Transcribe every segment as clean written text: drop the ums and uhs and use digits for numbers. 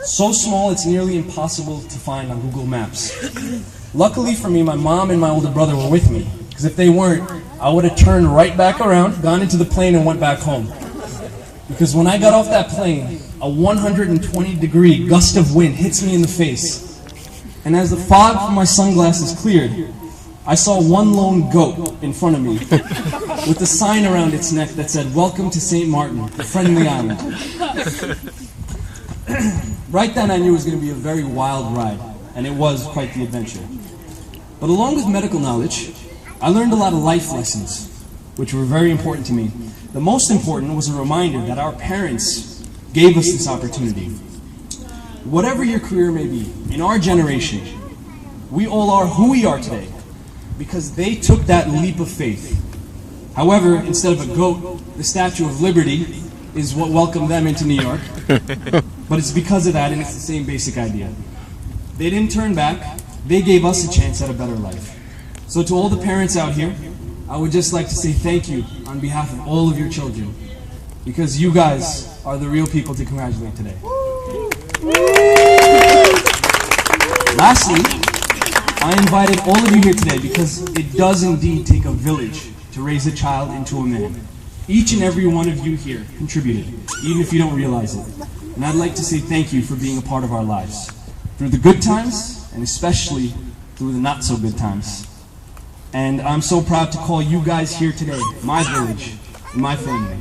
So small it's nearly impossible to find on Google Maps. Luckily for me, my mom and my older brother were with me, because if they weren't, I would have turned right back around, gone into the plane, and went back home. Because when I got off that plane, a 120-degree gust of wind hits me in the face. And as the fog from my sunglasses cleared, I saw one lone goat in front of me with a sign around its neck that said, "Welcome to St. Martin, the friendly island." Right then I knew it was going to be a very wild ride, and it was quite the adventure. But along with medical knowledge, I learned a lot of life lessons, which were very important to me. The most important was a reminder that our parents gave us this opportunity. Whatever your career may be, in our generation, we all are who we are today because they took that leap of faith. However, instead of a goat, the Statue of Liberty is what welcomed them into New York. But it's because of that, and it's the same basic idea. They didn't turn back. They gave us a chance at a better life. So to all the parents out here, I would just like to say thank you on behalf of all of your children, because you guys are the real people to congratulate today. Lastly, I invited all of you here today because it does indeed take a village to raise a child into a man. Each and every one of you here contributed, even if you don't realize it. And I'd like to say thank you for being a part of our lives, through the good times, and especially through the not so good times. And I'm so proud to call you guys here today, my village, and my family.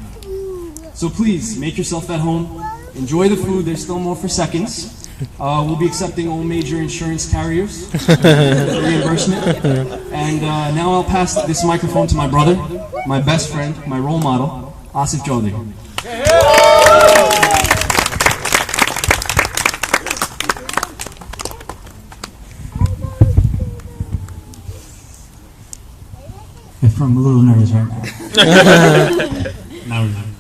So please, make yourself at home, enjoy the food, there's still more for seconds. We'll be accepting all major insurance carriers for reimbursement. And now I'll pass this microphone to my brother, my best friend, my role model, Asif Jodi. I'm a little nervous right now. Now we're done.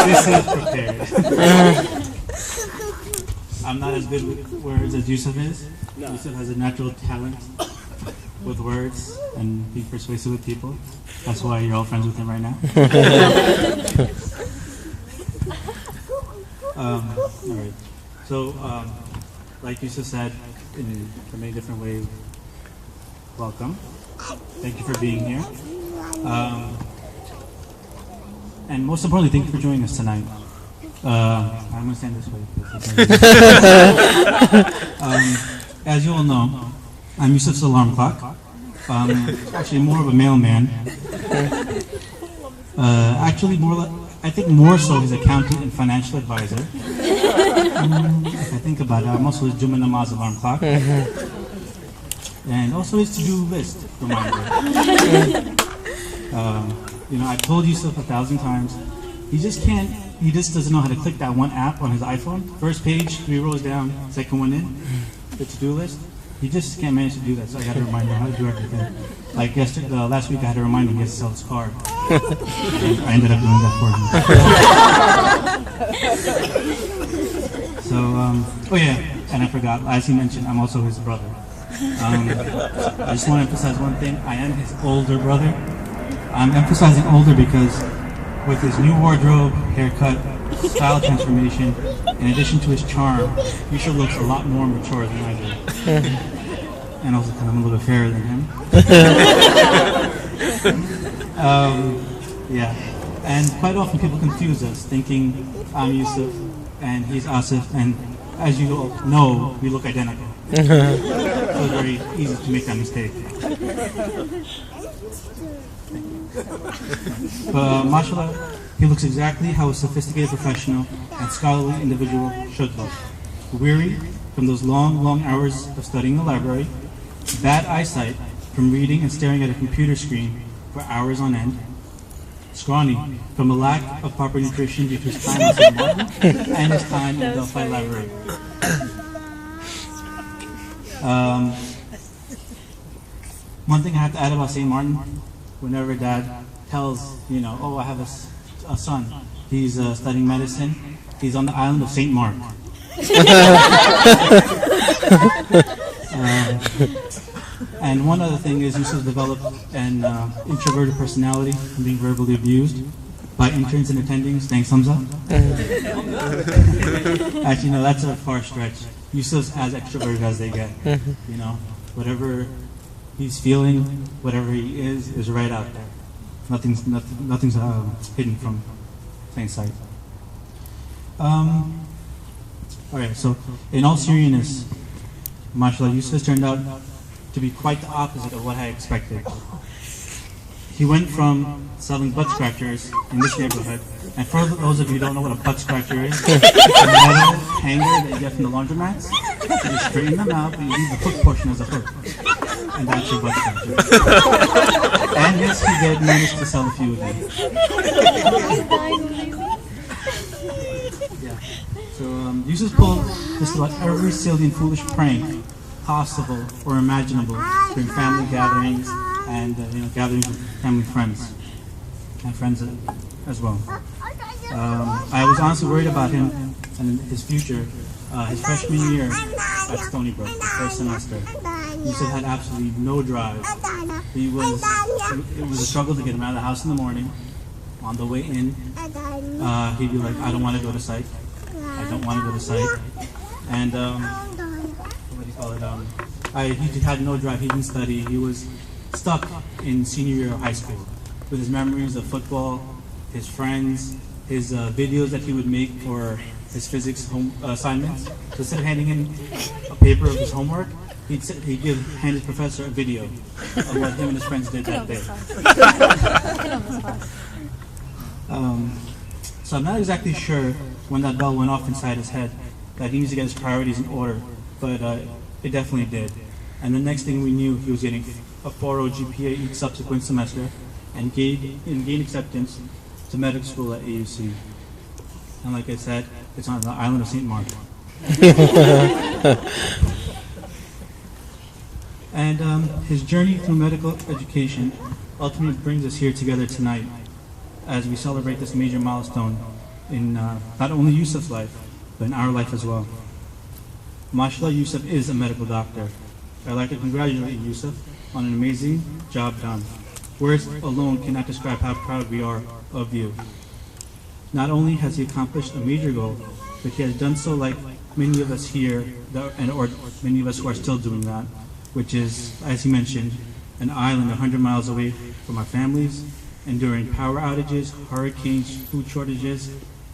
This is prepared. I'm not as good with words as Yousaf is. No. Yousaf has a natural talent with words and being persuasive with people. That's why you're all friends with him right now. All right. So, like Yousaf said, in many different ways, welcome. Thank you for being here. And most importantly, thank you for joining us tonight. I'm going to stand this way. As you all know, I'm Yousaf's alarm clock. Actually more of a mailman. Actually, I think more so his accountant and financial advisor. If I think about it, I'm also his Jummah Namaz alarm clock. And also his to-do list reminder. You know, I've told Yousaf 1,000 times, he just doesn't know how to click that one app on his iPhone. First page, 3 rows down, second one in, the to-do list. He just can't manage to do that, so I had to remind him how to do everything. Like last week I had to remind him he has to sell his car. And I ended up doing that for him. So, oh yeah, and I forgot, as he mentioned, I'm also his brother. I just want to emphasize one thing. I am his older brother. I'm emphasizing older because with his new wardrobe, haircut, style transformation, in addition to his charm, Yousaf looks a lot more mature than I do. And also because I'm a little bit fairer than him. Yeah. And quite often people confuse us, thinking I'm Yousaf and he's Asif, and as you all know, we look identical. So it's very easy to make that mistake. But mashallah, he looks exactly how a sophisticated professional and scholarly individual should look. Weary from those long, long hours of studying in the library, bad eyesight from reading and staring at a computer screen for hours on end, scrawny from a lack of proper nutrition due to his time in St. Martin and his time in the Delphi Library. One thing I have to add about St. Martin, whenever Dad tells, you know, oh, I have a son, he's studying medicine, he's on the island of St. Mark. And one other thing is Yousaf developed an introverted personality from being verbally abused. by interns and attendings. Thanks, Hamza. Actually, no, that's a far stretch. Yousaf's as extroverted as they get. You know, whatever he's feeling, whatever he is right out there. Nothing's hidden from plain sight. Alright, so in all seriousness, mashallah, Yousaf turned out to be quite the opposite of what I expected. He went from selling butt scratchers in this neighborhood, and for those of you who don't know what a butt scratcher is, it's a metal hanger that you get from the laundromats. You straighten them out, but you leave the hook portion as a hook. And that's your butt scratcher. And yes, he did manage to sell a few of them. Yeah. So Yousaf pulled just about every silly and foolish prank possible or imaginable during family gatherings and gatherings with family friends and friends as well. I was honestly worried about him and his future. His freshman year at Stony Brook, the first semester, Yousaf had absolutely no drive. It was a struggle to get him out of the house in the morning. On the way in, he'd be like, I don't want to go to psych. I don't want to go to psych. And, what do you call it? He had no drive. He didn't study. He was stuck in senior year of high school with his memories of football, his friends, his videos that he would make for his physics assignments. So instead of handing in a paper of his homework, he'd hand his professor a video of what him and his friends did that day. So I'm not exactly sure when that bell went off inside his head that he needs to get his priorities in order, but it definitely did. And the next thing we knew, he was getting a 4.0 GPA each subsequent semester and gained acceptance to medical school at AUC. And like I said, it's on the island of St. Mark. And his journey through medical education ultimately brings us here together tonight as we celebrate this major milestone in not only Yousaf's life, but in our life as well. Mashallah, Yousaf is a medical doctor. I'd like to congratulate Yousaf on an amazing job done. Words alone cannot describe how proud we are of you. Not only has he accomplished a major goal, but he has done so like many of us here, or many of us who are still doing that, which is, as he mentioned, an island 100 miles away from our families, enduring power outages, hurricanes, food shortages,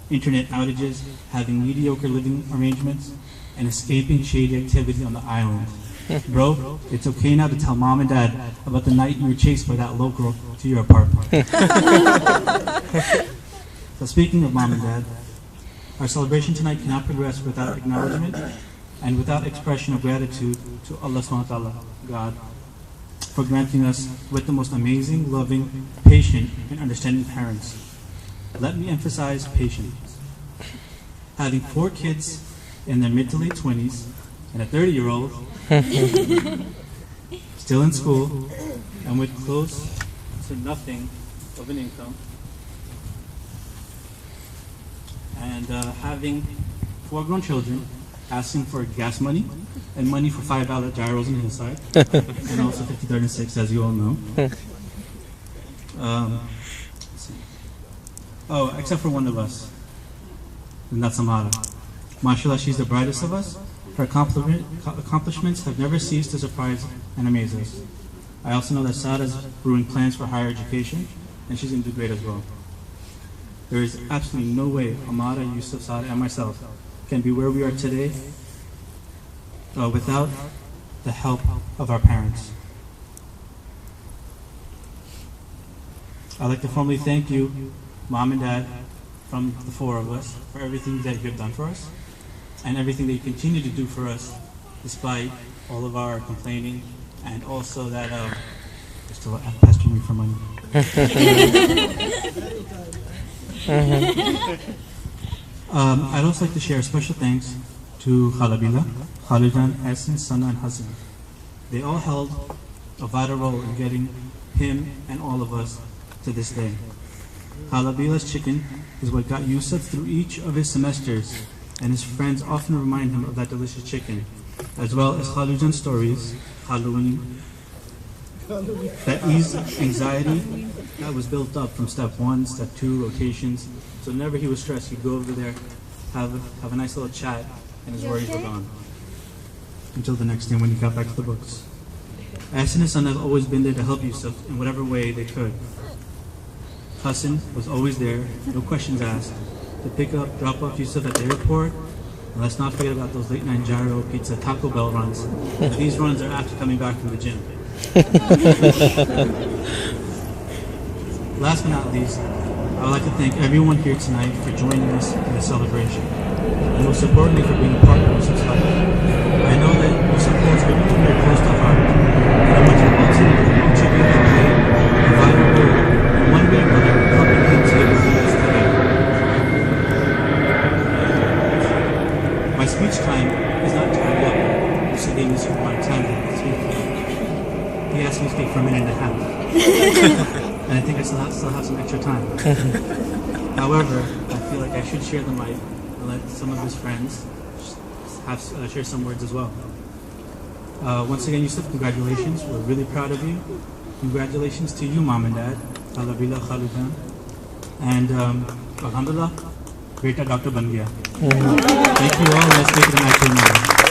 internet outages, having mediocre living arrangements, and escaping shady activity on the island. Bro, it's okay now to tell mom and dad about the night you were chased by that local to your apartment. So speaking of mom and dad, our celebration tonight cannot progress without acknowledgement and without expression of gratitude to Allah subhanahu wa ta'ala, God, for granting us with the most amazing, loving, patient, and understanding parents. Let me emphasize patience. Having 4 kids in their mid to late 20s and a 30-year-old still in school and with close to nothing of an income, and having 4 grown children asking for gas money and money for $5 gyros on the hillside, and also 5036, as you all know. Oh, except for one of us, and that's Amara. Mashallah, she's the brightest of us. Her accomplishments have never ceased to surprise and amaze us. I also know that Sada's brewing plans for higher education, and she's going to do great as well. There is absolutely no way Amara, Yousaf, Sada, and myself can be where we are today without the help of our parents. I'd like to formally thank you, Mom and Dad, from the 4 of us, for everything that you have done for us, and everything that you continue to do for us, despite all of our complaining, and also that you're still pestering me for money. I'd also like to share special thanks to Khalabila, Khalijan, Essen, Sana, and Hassan. They all held a vital role in getting him and all of us to this day. Khalabila's chicken is what got Yousaf through each of his semesters, and his friends often remind him of that delicious chicken, as well as Khalijan's stories, Halloween, That ease anxiety that was built up from step 1, step 2, rotations. So whenever he was stressed, he'd go over there, have a nice little chat, and his worries were gone. Until the next day when he got back to the books. Ahsan and son have always been there to help Yousaf in whatever way they could. Hassan was always there, no questions asked, to pick up, drop off Yousaf at the airport. And let's not forget about those late night gyro, pizza, Taco Bell runs. These runs are after coming back from the gym. Last but not least, I would like to thank everyone here tonight for joining us in this celebration. And most importantly for being a part of Yousaf's life. I know that Yousaf holds everything very close to heart. And I want to ultimately contribute to play a vital role in one way or another helping him to get where he is today. My speech time is not tied up. Yousaf gave me a certain amount of time to speak. He asked me to speak for a minute and a half. And I think I still have some extra time. However, I feel like I should share the mic and let some of his friends share some words as well. Once again, Yousaf, congratulations. We're really proud of you. Congratulations to you, Mom and Dad. Alhamdulillah, Khaludan. And Alhamdulillah, great Dr. Bangia. Thank you all. Let's make it a nice night.